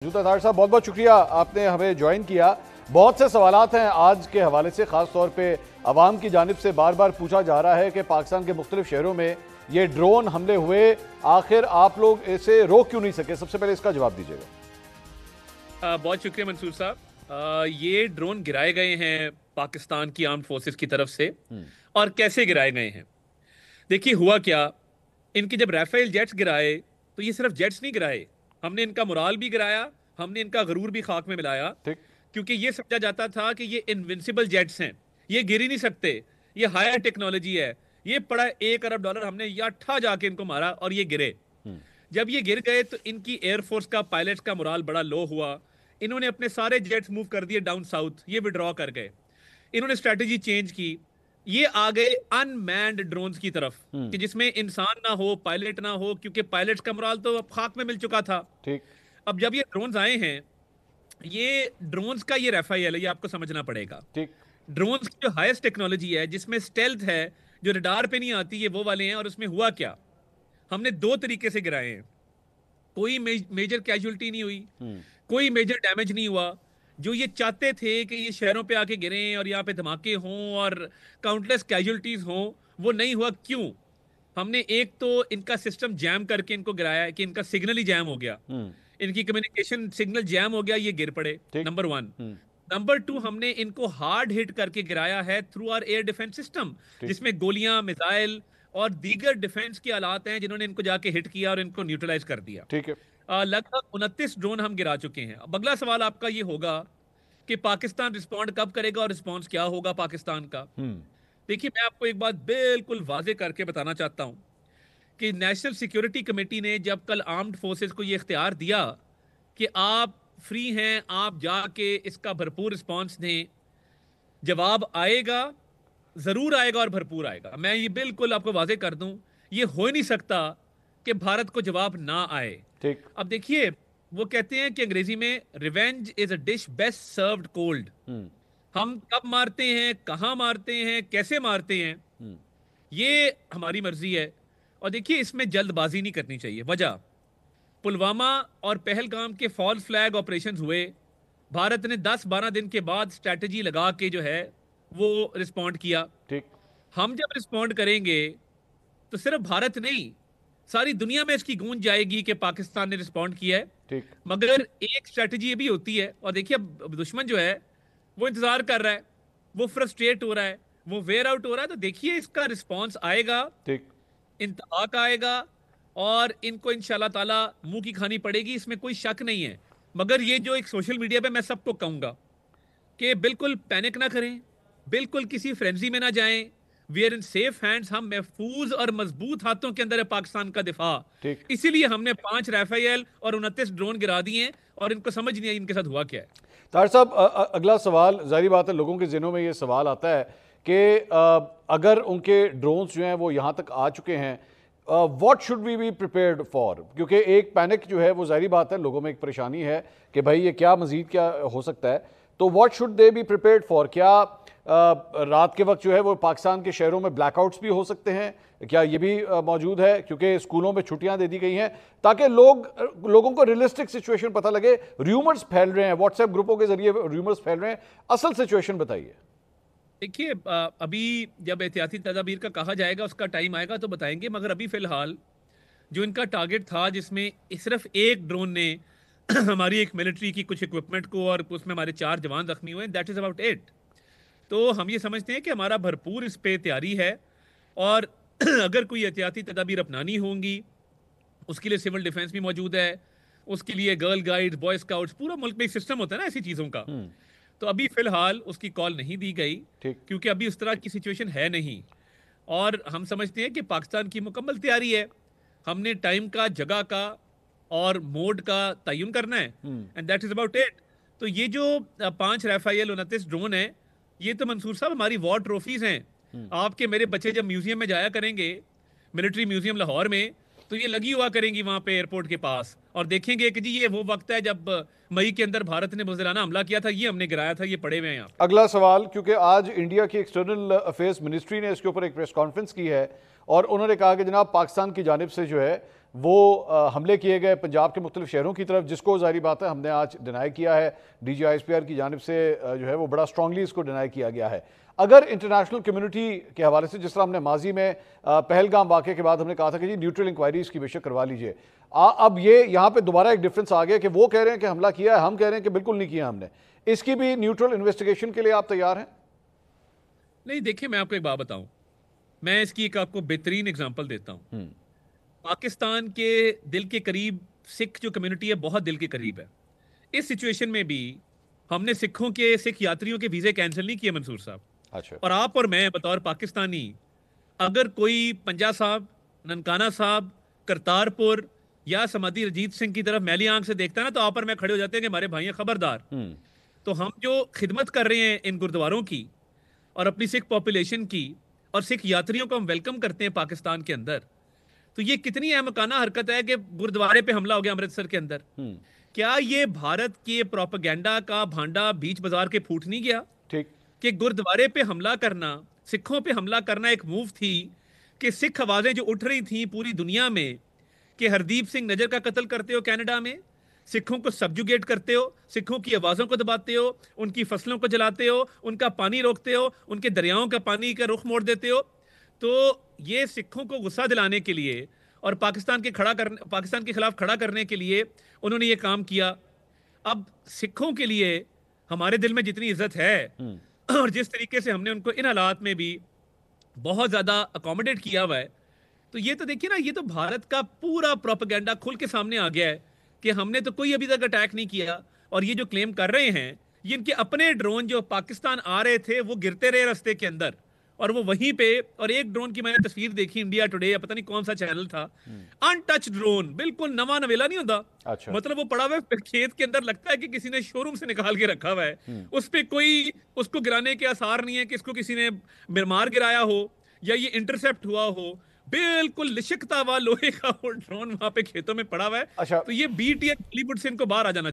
जूतादार साहब, बहुत बहुत शुक्रिया आपने हमें ज्वाइन किया। बहुत से सवालात हैं आज के हवाले से, खास तौर पे अवाम की जानिब से बार बार पूछा जा रहा है कि पाकिस्तान के मुख्तलिफ शहरों में ये ड्रोन हमले हुए, आखिर आप लोग इसे रोक क्यों नहीं सके? सबसे पहले इसका जवाब दीजिएगा। बहुत शुक्रिया मंसूर साहब। ये ड्रोन गिराए गए हैं पाकिस्तान की आर्म्ड फोर्सेस की तरफ से। और कैसे गिराए गए हैं, देखिए हुआ क्या। इनके जब राफेल जेट्स गिराए तो ये सिर्फ जेट्स नहीं गिराए, हमने इनका मोराल भी गिराया, हमने इनका गरूर भी खाक में मिलाया। क्योंकि ये समझा जाता था कि ये इनविंसिबल जेट्स हैं, ये गिर ही नहीं सकते, ये हायर टेक्नोलॉजी है। ये पड़ा $1 अरब, हमने याठा जाके इनको मारा और ये गिरे। जब ये गिर गए तो इनकी एयरफोर्स का, पायलट्स का मोराल बड़ा लो हुआ। इन्होंने अपने सारे जेट्स मूव कर दिए डाउन साउथ, ये विड्रॉ कर गए। इन्होंने स्ट्रेटेजी चेंज की, ये आ गए अनमैन्ड ड्रोन्स की तरफ कि जिसमें इंसान ना हो, पायलट ना हो, क्योंकि पायलट्स का मोराल तो खाक में मिल चुका था। ठीक। अब जब ये ड्रोन्स आए हैं, ये ड्रोन्स का ये राफेल है, ये आपको समझना पड़ेगा। ठीक। ड्रोन्स की जो हाईएस्ट टेक्नोलॉजी है, जिसमें स्टेल्थ है, जो रडार पे नहीं आती, ये वो वाले हैं। और उसमें हुआ क्या, हमने दो तरीके से गिराए हैं। कोई मेजर कैजुअलिटी नहीं हुई, कोई मेजर डैमेज नहीं हुआ। जो ये चाहते थे कि ये शहरों पे आके गिरें और यहाँ पे धमाके हों और काउंटलेस कैजुअलिटीज हों, वो नहीं हुआ। क्यों? हमने एक तो इनका सिस्टम जैम करके इनको गिराया है कि इनका सिग्नल ही जैम हो गया, इनकी कम्युनिकेशन सिग्नल जैम हो गया, ये गिर पड़े। नंबर 1। नंबर 2, हमने इनको हार्ड हिट करके गिराया है through our air defence system, जिसमें गोलियां, मिसाइल और दीगर डिफेंस के आलात हैं, जिन्होंने इनको जाके हिट किया और इनको न्यूट्रलाइज कर दिया। ठीक है। लगभग 29 ड्रोन हम गिरा चुके हैं। अब अगला सवाल आपका ये होगा कि पाकिस्तान रिस्पॉन्ड कब करेगा और रिस्पॉन्स क्या होगा पाकिस्तान का। देखिए, मैं आपको एक बात बिल्कुल वाजे करके बताना चाहता हूं कि नेशनल सिक्योरिटी कमेटी ने जब कल आर्म्ड फोर्सेस को ये इख्तियार दिया कि आप फ्री हैं, आप जाके इसका भरपूर रिस्पॉन्स दें, जवाब आएगा, जरूर आएगा और भरपूर आएगा। मैं ये बिल्कुल आपको वाजे कर दूं, ये हो ही नहीं सकता कि भारत को जवाब ना आए। ठीक। अब देखिए, वो कहते हैं कि अंग्रेजी में revenge is a dish best served cold. हम कब मारते हैं, कहां मारते हैं, कैसे मारते हैं, ये हमारी मर्जी है। और देखिए, इसमें जल्दबाजी नहीं करनी चाहिए। वजह, पुलवामा और पहलगाम के फॉल्स फ्लैग ऑपरेशन हुए, भारत ने 10-12 दिन के बाद स्ट्रैटेजी लगा के जो है वो रिस्पॉन्ड किया। ठीक। हम जब रिस्पॉन्ड करेंगे तो सिर्फ भारत नहीं, सारी दुनिया में इसकी गूंज जाएगी कि पाकिस्तान ने रिस्पॉन्ड किया है। ठीक। मगर एक स्ट्रैटेजी ये भी होती है, और देखिए अब दुश्मन जो है वो इंतजार कर रहा है, वो फ्रस्ट्रेट हो रहा है, वो वेयर आउट हो रहा है। तो देखिए, इसका रिस्पॉन्स आएगा, ठीक। इंतहाक आएगा और इनको इंशाल्लाह ताला मुंह की खानी पड़ेगी, इसमें कोई शक नहीं है। मगर ये जो एक सोशल मीडिया पे मैं सबको कहूंगा कि बिल्कुल पैनिक ना करें, बिल्कुल किसी फ्रेंजी में ना जाएं। We are in safe hands, हम महफूज और मजबूत हाथों के अंदर है पाकिस्तान का दिफा। इसीलिए हमने 5 राफेल और 29 ड्रोन गिरा दिए हैं और इनको समझ नहीं आई इनके साथ हुआ क्या है। तार साहब, अगला सवाल, जाहिर बात है लोगों के ज़हनों में ये सवाल आता है कि अगर उनके ड्रोन्स जो हैं वो यहाँ तक आ चुके हैं, what should we be prepared for? क्योंकि एक पैनिक जो है वो जाहिर बात है लोगों में एक परेशानी है कि भाई ये क्या मजीद क्या हो सकता है। तो what should they B prepared for? क्या रात के वक्त जो है वो पाकिस्तान के शहरों में ब्लैकआउट्स भी हो सकते हैं? क्या ये भी मौजूद है? क्योंकि स्कूलों में छुट्टियां दे दी गई हैं ताकि लोगों को रियलिस्टिक सिचुएशन पता लगे। र्यूमर्स फैल रहे हैं, व्हाट्सएप ग्रुपों के जरिए र्यूमर्स फैल रहे हैं, असल सिचुएशन बताइए। देखिए, अभी जब एहतियाती तदाबीर का कहा जाएगा, उसका टाइम आएगा तो बताएंगे। मगर अभी फिलहाल जो इनका टारगेट था, जिसमें सिर्फ एक ड्रोन ने हमारी एक मिलिट्री की कुछ इक्विपमेंट को, और उसमें हमारे 4 जवान जख्मी हुए, दैट इज अबाउट इट। तो हम ये समझते हैं कि हमारा भरपूर इस पे तैयारी है। और अगर कोई एहतियाती तदाबीर अपनानी होंगी, उसके लिए सिविल डिफेंस भी मौजूद है, उसके लिए गर्ल गाइड्स, बॉय स्काउट्स, पूरा मुल्क में एक सिस्टम होता है ना ऐसी चीज़ों का। तो अभी फिलहाल उसकी कॉल नहीं दी गई क्योंकि अभी उस तरह की सिचुएशन है नहीं। और हम समझते हैं कि पाकिस्तान की मुकम्मल तैयारी है। हमने टाइम का, जगह का और मोड का तयन करना है, and that is about it. तो ये जो 5 राफेल 29 ड्रोन है, ये तो मंसूर साहब हमारी वॉर ट्रॉफीज हैं। आपके मेरे बच्चे जब म्यूजियम में जाया करेंगे, मिलिट्री म्यूजियम लाहौर में, तो ये लगी हुआ करेंगी वहां पे एयरपोर्ट के पास, और देखेंगे कि जी ये वो वक्त है जब मई के अंदर भारत ने बुज़दिलाना हमला किया था, ये हमने गिराया था, ये पड़े हुए हैं यहाँ। अगला सवाल, क्योंकि आज इंडिया की एक्सटर्नल अफेयर्स मिनिस्ट्री ने इसके ऊपर एक प्रेस कॉन्फ्रेंस की है और उन्होंने कहा कि जनाब पाकिस्तान की जानिब से जो है वो हमले किए गए पंजाब के मुख्तलिफ शहरों की तरफ, जिसको जाहिर बात है हमने आज डिनाई किया है, DGISPR की जानिब से जो है वो बड़ा स्ट्रांगली इसको डिनाई किया गया है। अगर इंटरनेशनल कम्युनिटी के हवाले से, जिस तरह हमने माजी में पहलगाम वाक़े के बाद हमने कहा था कि जी न्यूट्रल इंक्वायरी इसकी बेशक करवा लीजिए, अब ये यहाँ पे दोबारा एक डिफरेंस आ गया कि वो कह रहे हैं कि हमला किया है, हम कह रहे हैं कि बिल्कुल नहीं किया हमने। इसकी भी न्यूट्रल इन्वेस्टिगेशन के लिए आप तैयार हैं? नहीं, देखिए मैं आपको एक बात बताऊं, मैं इसकी एक आपको बेहतरीन एग्जांपल देता हूं। पाकिस्तान के दिल के करीब सिख जो कम्युनिटी है बहुत दिल के करीब है। इस सिचुएशन में भी हमने सिख यात्रियों के वीजे कैंसिल नहीं किए मंसूर साहब। अच्छा। और आप और मैं बतौर पाकिस्तानी, अगर कोई पंजा साहब, ननकाना साहब, करतारपुर या समाधि रजीत सिंह की तरफ मैली आंख से देखता है ना, तो आप और मैं खड़े हो जाते हैं कि हमारे भाई हैं, खबरदार। तो हम जो खिदमत कर रहे हैं इन गुरुद्वारों की और अपनी सिख पॉपुलेशन की और सिख यात्रियों को हम वेलकम करते हैं पाकिस्तान के अंदर, तो ये कितनी अहमकाना हरकत है कि गुरुद्वारे पे हमला हो गया अमृतसर के अंदर। क्या ये भारत के प्रोपेगेंडा का भांडा बीच बाजार के फूट नहीं गया? ठीक। कि गुरुद्वारे पे हमला करना, सिखों पे हमला करना एक मूव थी कि सिख आवाजें जो उठ रही थी पूरी दुनिया में कि हरदीप सिंह नजर का कत्ल करते हो कनाडा में, सिखों को सब्जुगेट करते हो, सिखों की आवाजों को दबाते हो, उनकी फसलों को जलाते हो, उनका पानी रोकते हो, उनके दरियाओं का पानी का रुख मोड़ देते हो। तो ये सिखों को गुस्सा दिलाने के लिए और पाकिस्तान के खिलाफ खड़ा करने के लिए उन्होंने ये काम किया। अब सिखों के लिए हमारे दिल में जितनी इज्जत है और जिस तरीके से हमने उनको इन हालात में भी बहुत ज्यादा अकोमोडेट किया हुआ है, तो ये तो देखिए ना, ये तो भारत का पूरा प्रोपेगेंडा खुल के सामने आ गया है कि हमने तो कोई अभी तक अटैक नहीं किया। और ये जो क्लेम कर रहे हैं, ये इनके अपने ड्रोन जो पाकिस्तान आ रहे थे वो गिरते रहे रास्ते के अंदर, और वो वहीं पे, और एक ड्रोन की मैंने तस्वीर देखी इंडिया टुडे या पता नहीं कौन सा चैनल था, अनटच ड्रोन, बिल्कुल नवा नवेला नहीं होता। अच्छा। मतलब वो पड़ा हुआ है खेत के अंदर, लगता है कि किसी ने शोरूम से निकाल के रखा हुआ है। उस पे कोई उसको गिराने के आसार नहीं है कि इसको किसी ने मार गिराया हो या ये इंटरसेप्ट हुआ हो। बिल्कुल लिशकता हुआ लोहे का वो ड्रोन वहां पे खेतों में पड़ा हुआ है। अच्छा। तो ये बी टीयर बॉलीवुड से इनको बाहर आ जाना